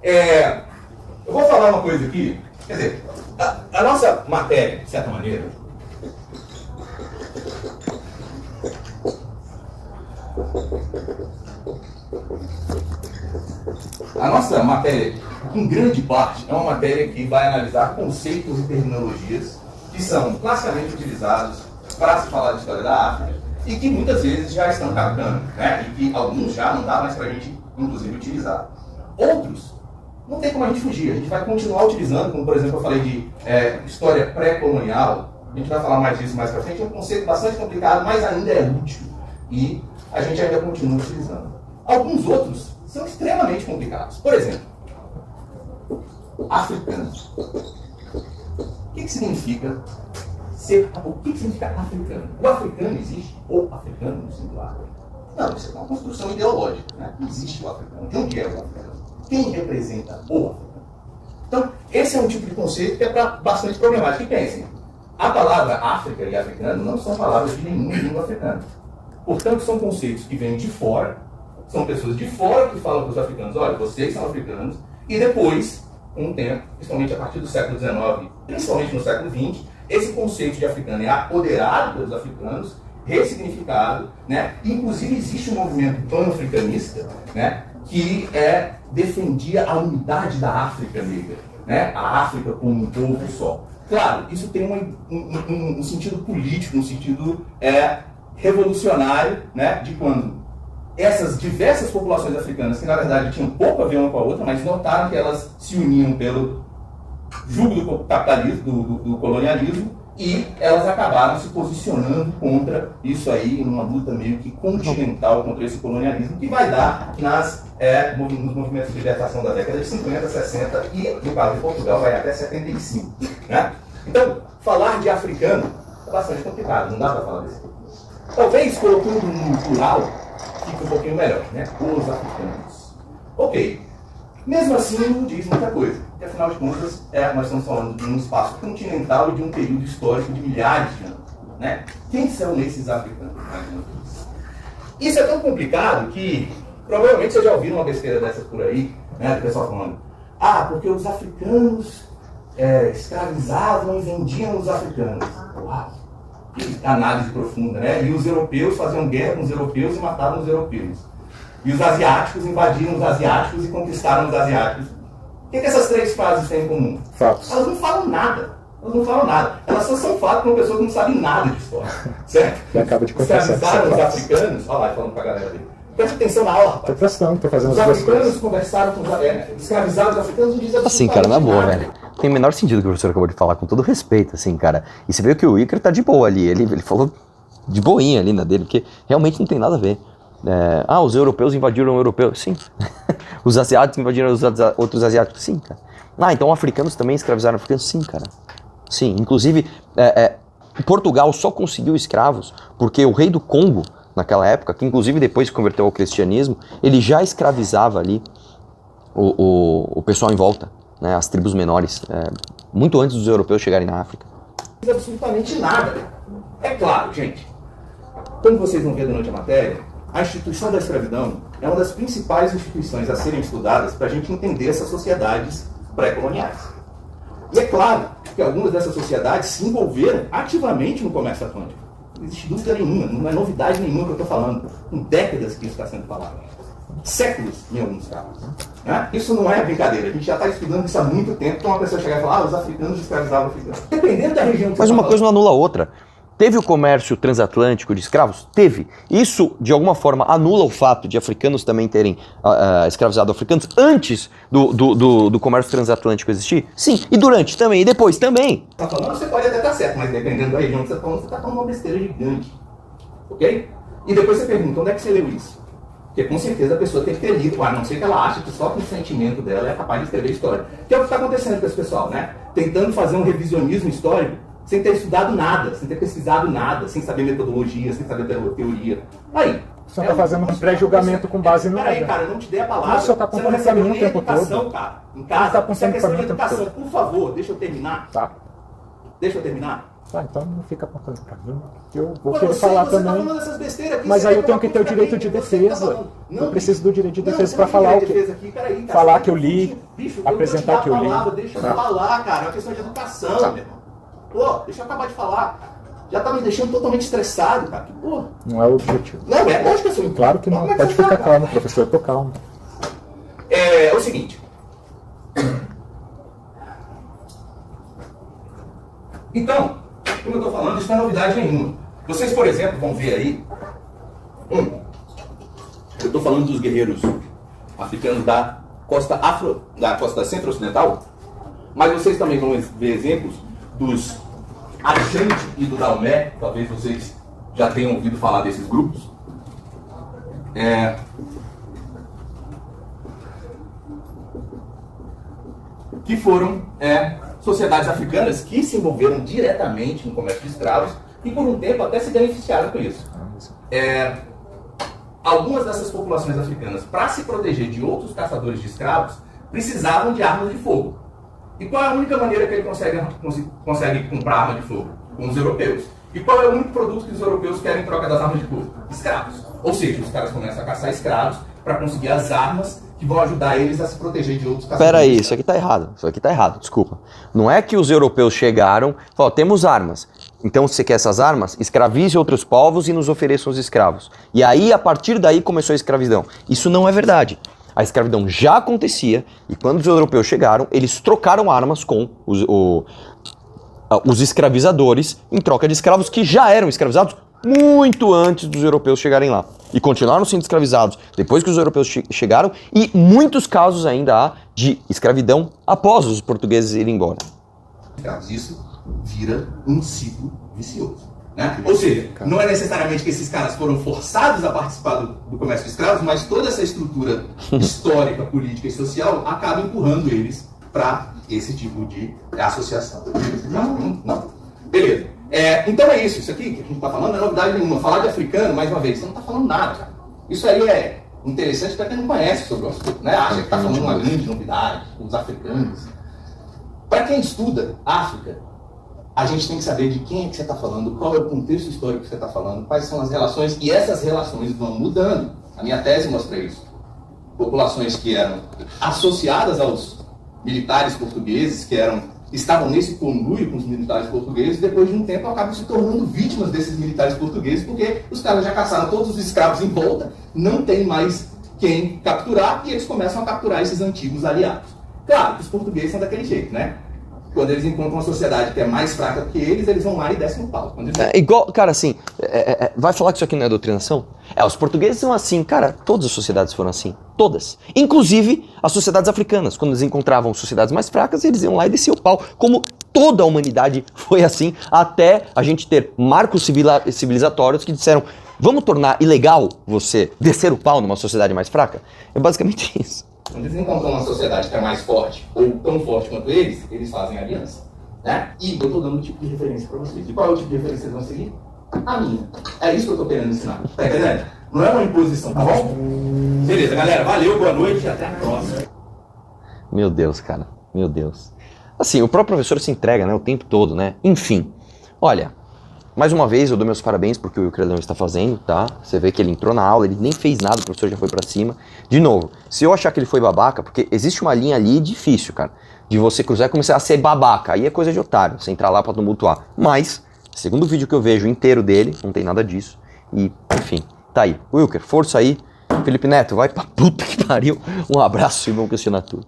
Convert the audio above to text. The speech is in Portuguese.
Eu vou falar uma coisa aqui, quer dizer, a nossa matéria, de certa maneira, em grande parte, é uma matéria que vai analisar conceitos e terminologias que são classicamente utilizados para se falar de história da África e que muitas vezes já estão caducando, né? E que alguns já não dá mais para a gente, inclusive, utilizar. Outros, não tem como a gente fugir, a gente vai continuar utilizando, como por exemplo eu falei de história pré-colonial, a gente vai falar mais disso mais para frente, é um conceito bastante complicado, mas ainda é útil e a gente ainda continua utilizando. Alguns outros são extremamente complicados. Por exemplo, africano. O que significa africano? O africano existe? Ou africano no singular? Não, isso é uma construção ideológica. Né? Existe o africano. De onde é o africano? Quem representa o africano? Então, esse é um tipo de conceito que é bastante problemático. E pensem, a palavra África e africano não são palavras de nenhuma língua africana. Portanto, são conceitos que vêm de fora, são pessoas de fora que falam para os africanos, olha, vocês são africanos, e depois, com o tempo, principalmente a partir do século XIX, principalmente no século XX, esse conceito de africano é apoderado pelos africanos, ressignificado, né? Inclusive existe um movimento pan-africanista, né? Que defendia a unidade da África negra, né? A África como um povo só. Claro, isso tem um sentido político, um sentido revolucionário, né? De quando essas diversas populações africanas, que na verdade tinham pouco a ver uma com a outra, mas notaram que elas se uniam pelo jugo do capitalismo, do colonialismo, e elas acabaram se posicionando contra isso aí, numa luta meio que continental contra esse colonialismo, que vai dar nos movimentos de libertação da década de 50, 60 e, no caso de Portugal, vai até 75. Né? Então, falar de africano é bastante complicado, não dá para falar desse. Talvez, colocando no plural, fique um pouquinho melhor, né? Os africanos. Ok. Mesmo assim, não diz muita coisa. Porque, afinal de contas, nós estamos falando de um espaço continental e de um período histórico de milhares de anos. Né? Quem são esses africanos? Isso é tão complicado que, provavelmente, vocês já ouviram uma besteira dessas por aí, né? Do pessoal falando, porque os africanos escravizavam e vendiam os africanos. Uau! Que análise profunda, né? E os europeus faziam guerra com os europeus e matavam os europeus. E os asiáticos invadiram os asiáticos e conquistaram os asiáticos. O que essas três frases têm em comum? Fatos. Elas não falam nada. Elas só são fatos para uma pessoa que não sabe nada de história. Certo? E acaba de confessar. Escravizaram os africanos. Olha lá, falando para a galera dele. Presta atenção na aula, rapaz. Tô prestando, tô fazendo os as duas coisas. Os africanos conversaram com os escravizaram os africanos e dizem assim, cara, na boa, velho. Tem o menor sentido o que o professor acabou de falar, com todo respeito, assim, cara. E você vê que o Icaro tá de boa ali. Ele falou de boinha ali na dele, porque realmente não tem nada a ver. Os europeus invadiram o europeu. Sim. Os asiáticos invadiram os outros asiáticos. Sim, cara. Então africanos também escravizaram africanos. Sim, cara. Sim. Inclusive, Portugal só conseguiu escravos porque o rei do Congo, naquela época, que inclusive depois se converteu ao cristianismo, ele já escravizava ali o pessoal em volta, né, as tribos menores, muito antes dos europeus chegarem na África. Não diz absolutamente nada. É claro, gente, como vocês vão ver durante a matéria, a instituição da escravidão é uma das principais instituições a serem estudadas para a gente entender essas sociedades pré-coloniais. E é claro que algumas dessas sociedades se envolveram ativamente no comércio atlântico. Não existe dúvida nenhuma, não é novidade nenhuma que eu estou falando. Com décadas que isso está sendo falado. Séculos, em alguns casos. Né? Isso não é brincadeira. A gente já está estudando isso há muito tempo. Então uma pessoa chegar e falar, os africanos escravizavam africanos. Dependendo da região que Mas uma coisa não anula a outra. Teve o comércio transatlântico de escravos? Teve. Isso, de alguma forma, anula o fato de africanos também terem escravizado africanos antes do comércio transatlântico existir? Sim. E durante também. E depois também. Tá falando, você pode até estar certo, mas dependendo da região que você está falando uma besteira gigante. Ok? E depois você pergunta, onde é que você leu isso? Porque com certeza a pessoa tem que ter lido, a não ser que ela ache que só com o sentimento dela é capaz de escrever história. Que é o que está acontecendo com esse pessoal, né? Tentando fazer um revisionismo histórico sem ter estudado nada, sem ter pesquisado nada, sem saber metodologia, sem saber teoria. Aí. Você está fazendo um pré-julgamento com base no nada. Peraí, cara, eu não te dei a palavra. Você está contando para mim o tempo todo. Cara. Em casa, você está contando para mim o tempo todo. Por favor, deixa eu terminar. Tá. Deixa eu terminar. Ah, então não fica apontando pra mim, que eu vou Pô, querer você falar tá também. falando essas besteiras aqui, Mas você aí quer eu tenho que ter o colocar direito de quem você tá defesa. falando? Não, Eu preciso do direito de não, defesa você pra não tem falar o direito de que. defesa aqui, peraí, cara, Falar você que eu tá li, discutindo. Bicho, apresentar eu vou te que eu dar a li. palavra, deixa eu falar, cara. É uma questão de educação, meu irmão. Pô, deixa eu acabar de falar. Já tá me deixando totalmente estressado, cara. Que porra. Não é o objetivo. Não, é lógico que eu sou Claro que não. Como é Pode você tá, ficar cara? calmo, professor. Eu tô calmo. É o seguinte. Então, como eu estou falando, isso não é novidade nenhuma. Vocês, por exemplo, vão ver aí. Eu estou falando dos guerreiros africanos da costa centro-ocidental, mas vocês também vão ver exemplos dos Ashanti e do Daomé. Talvez vocês já tenham ouvido falar desses grupos. Que foram sociedades africanas que se envolveram diretamente no comércio de escravos e por um tempo até se beneficiaram com isso. Algumas dessas populações africanas, para se proteger de outros caçadores de escravos, precisavam de armas de fogo. E qual é a única maneira que ele consegue comprar arma de fogo? Com os europeus. E qual é o único produto que os europeus querem em troca das armas de fogo? Escravos. Ou seja, os caras começam a caçar escravos para conseguir as armas que vão ajudar eles a se proteger de outros caçadores. Peraí, isso aqui tá errado, desculpa. Não é que os europeus chegaram e falaram, temos armas. Então, se você quer essas armas, escravize outros povos e nos ofereçam os escravos. E aí, a partir daí, começou a escravidão. Isso não é verdade. A escravidão já acontecia e quando os europeus chegaram, eles trocaram armas com os escravizadores em troca de escravos que já eram escravizados muito antes dos europeus chegarem lá. E continuaram sendo escravizados depois que os europeus chegaram e muitos casos ainda há de escravidão após os portugueses irem embora. Isso vira um ciclo vicioso. Né? Ou seja, não é necessariamente que esses caras foram forçados a participar do comércio de escravos, mas toda essa estrutura histórica, política e social acaba empurrando eles para esse tipo de associação. Não? Beleza. Então é isso. Isso aqui que a gente está falando não é novidade nenhuma. Falar de africano, mais uma vez, você não está falando nada, cara. Isso aí é interessante para quem não conhece sobre o assunto, né? Acha que está falando uma grande novidade, os africanos. Para quem estuda África, a gente tem que saber de quem é que você está falando, qual é o contexto histórico que você está falando, quais são as relações, e essas relações vão mudando. A minha tese mostra isso. Populações que eram associadas aos militares portugueses, que estavam nesse conluio com os militares portugueses, depois de um tempo acabam se tornando vítimas desses militares portugueses, porque os caras já caçaram todos os escravos em volta, não tem mais quem capturar, e eles começam a capturar esses antigos aliados. Claro que os portugueses são daquele jeito, né? Quando eles encontram uma sociedade que é mais fraca que eles vão lá e descem no pau. Igual, cara, assim, vai falar que isso aqui não é doutrinação? Os portugueses são assim, cara, todas as sociedades foram assim, todas. Inclusive as sociedades africanas, quando eles encontravam sociedades mais fracas, eles iam lá e desciam o pau, como toda a humanidade foi assim, até a gente ter marcos civilizatórios que disseram, vamos tornar ilegal você descer o pau numa sociedade mais fraca? É basicamente isso. Quando eles encontram uma sociedade que é mais forte, ou tão forte quanto eles fazem aliança. Né? E eu estou dando um tipo de referência para vocês. E qual é o tipo de referência que vocês vão seguir? A minha. É isso que eu estou querendo ensinar. Tá entendendo? Não é uma imposição, tá bom? Beleza, galera. Valeu, boa noite e até a próxima. Meu Deus, cara. Meu Deus. Assim, o próprio professor se entrega, né? O tempo todo, né? Enfim. Olha, mais uma vez eu dou meus parabéns porque o Wilker está fazendo, tá? Você vê que ele entrou na aula, ele nem fez nada, o professor já foi pra cima. De novo, se eu achar que ele foi babaca, porque existe uma linha ali difícil, cara, de você cruzar e começar a ser babaca. Aí é coisa de otário, você entrar lá pra tumultuar. Mas, segundo o vídeo que eu vejo inteiro dele, não tem nada disso. E, enfim, tá aí. Wilker, força aí. Felipe Neto, vai pra puta que pariu. Um abraço e vamos questionar tudo.